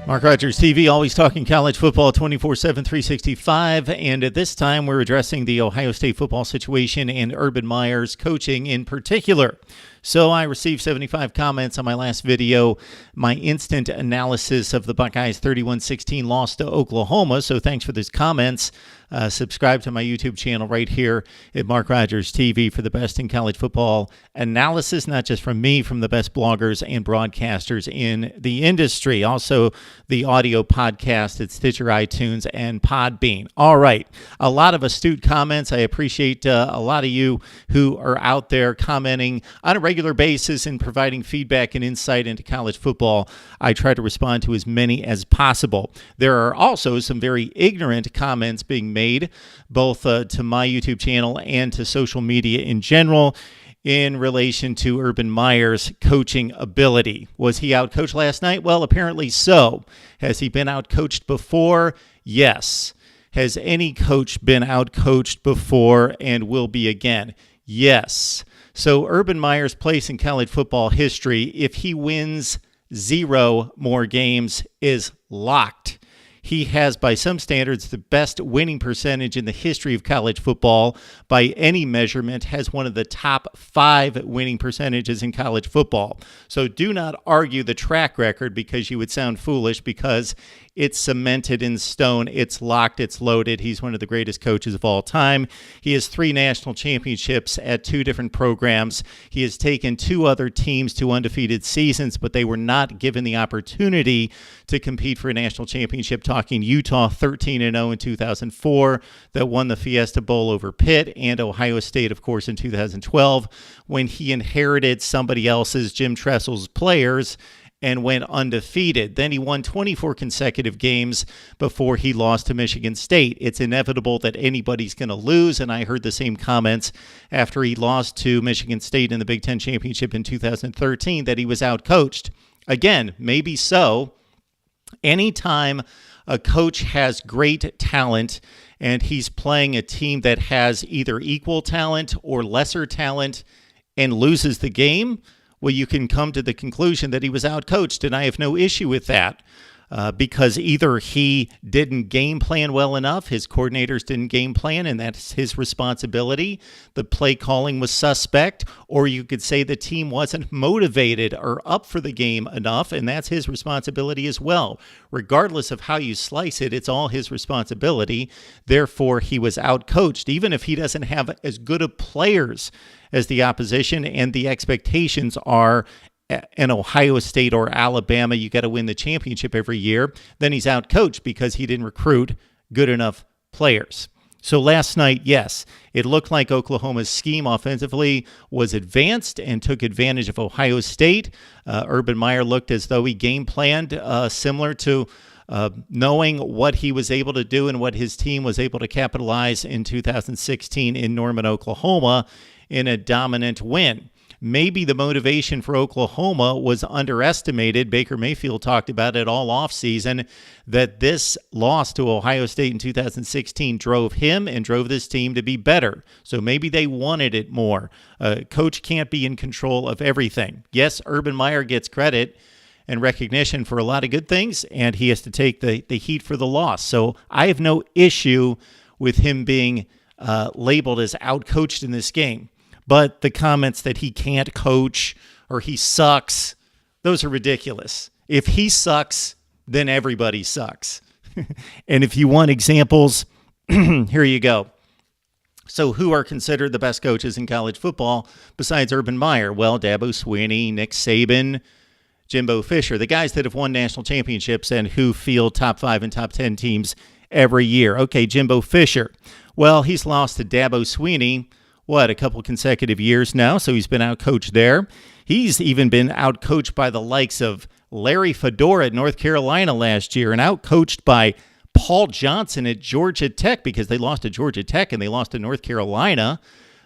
Mark Rogers TV, always talking college football 24/7, 365. And at this time, we're addressing the Ohio State football situation and Urban Meyer's coaching in particular. So I received 75 comments on my last video, my instant analysis of the Buckeyes' 31-16 loss to Oklahoma. So thanks for those comments. Subscribe to my YouTube channel right here at Mark Rogers TV for the best in college football analysis, not just from me, from the best bloggers and broadcasters in the industry. Also, the audio podcast at Stitcher, iTunes, and Podbean. All right, a lot of astute comments. I appreciate a lot of you who are out there commenting on a regular basis and providing feedback and insight into college football. I try to respond to as many as possible. There are also some very ignorant comments being made, both to my YouTube channel and to social media in general, in relation to Urban Meyer's coaching ability. Was he outcoached last night? Well, apparently so. Has he been outcoached before? Yes. Has any coach been outcoached before and will be again? Yes. So Urban Meyer's place in college football history, if he wins 0 more games, is locked. He has, by some standards, the best winning percentage in the history of college football. By any measurement, has one of the top 5 winning percentages in college football. So do not argue the track record, because you would sound foolish, because it's cemented in stone. It's locked. It's loaded. He's one of the greatest coaches of all time. He has 3 national championships at 2 different programs. He has taken 2 other teams to undefeated seasons, but they were not given the opportunity to compete for a national championship. Talking Utah 13-0 in 2004 that won the Fiesta Bowl over Pitt, and Ohio State, of course, in 2012 when he inherited somebody else's, Jim Tressel's, players and went undefeated. Then he won 24 consecutive games before he lost to Michigan State. It's inevitable that anybody's going to lose, and I heard the same comments after he lost to Michigan State in the Big Ten Championship in 2013 that he was outcoached. Again, maybe so. Anytime a coach has great talent and he's playing a team that has either equal talent or lesser talent and loses the game, well, you can come to the conclusion that he was outcoached, and I have no issue with that. Because either he didn't game plan well enough, his coordinators didn't game plan, and that's his responsibility. The play calling was suspect, or you could say the team wasn't motivated or up for the game enough, and that's his responsibility as well. Regardless of how you slice it, it's all his responsibility. Therefore, he was outcoached, even if he doesn't have as good of players as the opposition, and the expectations are in Ohio State or Alabama, you got to win the championship every year. Then he's outcoached because he didn't recruit good enough players. So last night, yes, it looked like Oklahoma's scheme offensively was advanced and took advantage of Ohio State. Urban Meyer looked as though he game planned similar to knowing what he was able to do and what his team was able to capitalize in 2016 in Norman, Oklahoma, in a dominant win. Maybe the motivation for Oklahoma was underestimated. Baker Mayfield talked about it all offseason, that this loss to Ohio State in 2016 drove him and drove this team to be better. So maybe they wanted it more. Coach can't be in control of everything. Yes, Urban Meyer gets credit and recognition for a lot of good things, and he has to take the heat for the loss. So I have no issue with him being labeled as outcoached in this game. But the comments that he can't coach or he sucks, those are ridiculous. If he sucks, then everybody sucks. And if you want examples, here you go. So who are considered the best coaches in college football besides Urban Meyer? Well, Dabo Swinney, Nick Saban, Jimbo Fisher, the guys that have won national championships and who field top 5 and top 10 teams every year. Okay, Jimbo Fisher. Well, he's lost to Dabo Swinney, a couple consecutive years now, so he's been outcoached there. He's even been outcoached by the likes of Larry Fedora at North Carolina last year and outcoached by Paul Johnson at Georgia Tech, because they lost to Georgia Tech and they lost to North Carolina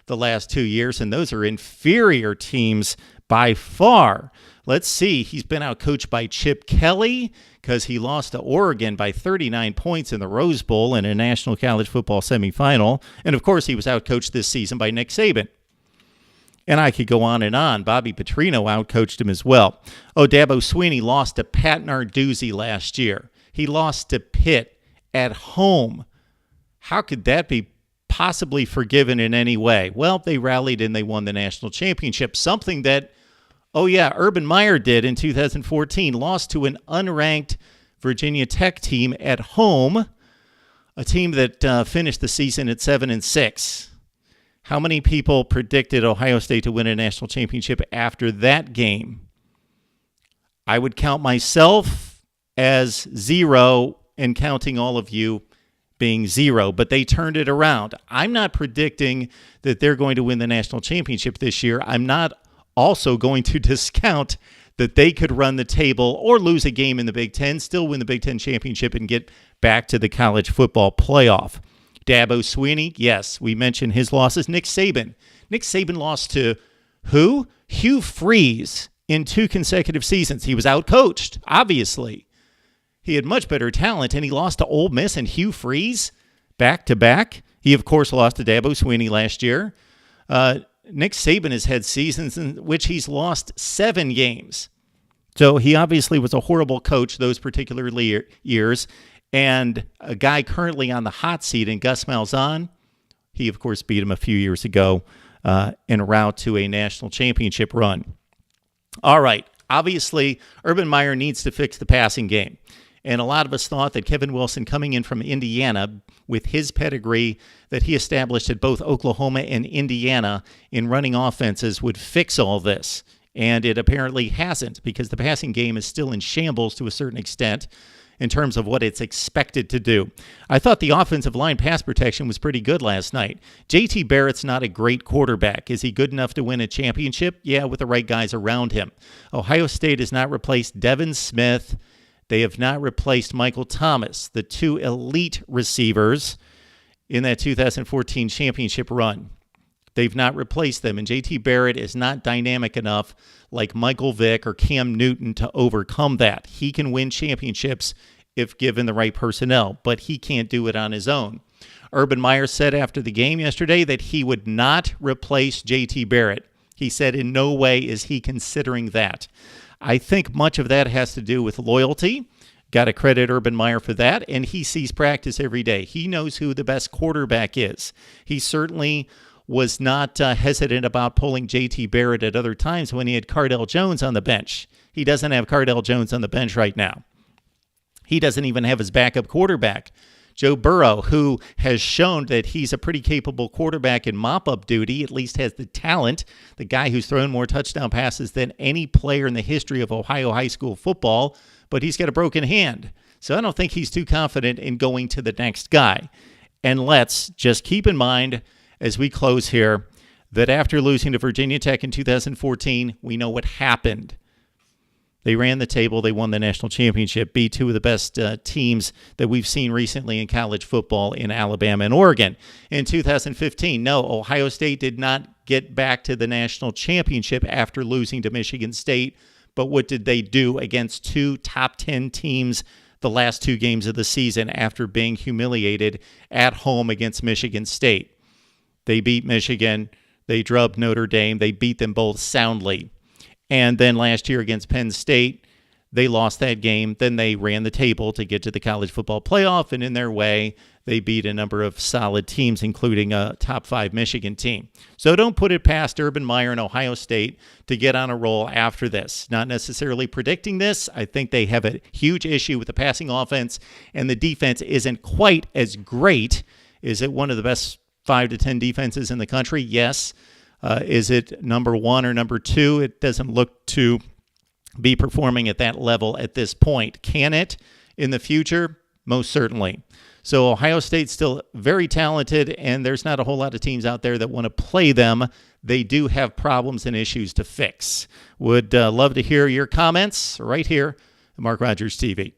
the last 2 years, and those are inferior teams by far. Let's see. He's been outcoached by Chip Kelly because he lost to Oregon by 39 points in the Rose Bowl in a National College Football semifinal. And, of course, he was outcoached this season by Nick Saban. And I could go on and on. Bobby Petrino outcoached him as well. Oh, Dabo Swinney lost to Pat Narduzzi last year. He lost to Pitt at home. How could that be possibly forgiven in any way? Well, they rallied and they won the national championship. Something that, Urban Meyer did in 2014. Lost to an unranked Virginia Tech team at home, a team that finished the season at 7-6. How many people predicted Ohio State to win a national championship after that game? I would count myself as 0 and counting all of you being 0, but they turned it around. I'm not predicting that they're going to win the national championship this year. I'm not also going to discount that they could run the table or lose a game in the Big Ten, still win the Big Ten championship, and get back to the college football playoff. Dabo Swinney, yes, we mentioned his losses. Nick Saban. Nick Saban lost to who? Hugh Freeze in 2 consecutive seasons. He was outcoached, obviously. He had much better talent, and he lost to Ole Miss and Hugh Freeze back-to-back. He, of course, lost to Dabo Swinney last year. Nick Saban has had seasons in which he's lost 7 games. So he obviously was a horrible coach those particular years. And a guy currently on the hot seat in Gus Malzahn, he, of course, beat him a few years ago en route to a national championship run. All right. Obviously, Urban Meyer needs to fix the passing game. And a lot of us thought that Kevin Wilson, coming in from Indiana with his pedigree that he established at both Oklahoma and Indiana in running offenses, would fix all this. And it apparently hasn't, because the passing game is still in shambles to a certain extent in terms of what it's expected to do. I thought the offensive line pass protection was pretty good last night. J.T. Barrett's not a great quarterback. Is he good enough to win a championship? Yeah, with the right guys around him. Ohio State has not replaced Devin Smith. They have not replaced Michael Thomas, the 2 elite receivers in that 2014 championship run. They've not replaced them, and J.T. Barrett is not dynamic enough like Michael Vick or Cam Newton to overcome that. He can win championships if given the right personnel, but he can't do it on his own. Urban Meyer said after the game yesterday that he would not replace J.T. Barrett. He said in no way is he considering that. I think much of that has to do with loyalty. Got to credit Urban Meyer for that, and he sees practice every day. He knows who the best quarterback is. He certainly was not hesitant about pulling J.T. Barrett at other times when he had Cardell Jones on the bench. He doesn't have Cardell Jones on the bench right now. He doesn't even have his backup quarterback, Joe Burrow, who has shown that he's a pretty capable quarterback in mop-up duty, at least has the talent, the guy who's thrown more touchdown passes than any player in the history of Ohio high school football, but he's got a broken hand. So I don't think he's too confident in going to the next guy. And let's just keep in mind, as we close here, that after losing to Virginia Tech in 2014, we know what happened. They ran the table. They won the national championship, beat 2 of the best teams that we've seen recently in college football in Alabama and Oregon. In 2015, no, Ohio State did not get back to the national championship after losing to Michigan State. But what did they do against 2 top 10 teams the last 2 games of the season after being humiliated at home against Michigan State? They beat Michigan. They drubbed Notre Dame. They beat them both soundly. And then last year against Penn State, they lost that game. Then they ran the table to get to the college football playoff, and in their way, they beat a number of solid teams, including a top 5 Michigan team. So don't put it past Urban Meyer and Ohio State to get on a roll after this. Not necessarily predicting this. I think they have a huge issue with the passing offense, and the defense isn't quite as great. Is it one of the best 5 to 10 defenses in the country? Yes. Is it number 1 or number 2? It doesn't look to be performing at that level at this point. Can it in the future? Most certainly. So Ohio State's still very talented, and there's not a whole lot of teams out there that want to play them. They do have problems and issues to fix. Would love to hear your comments right here at Mark Rogers TV.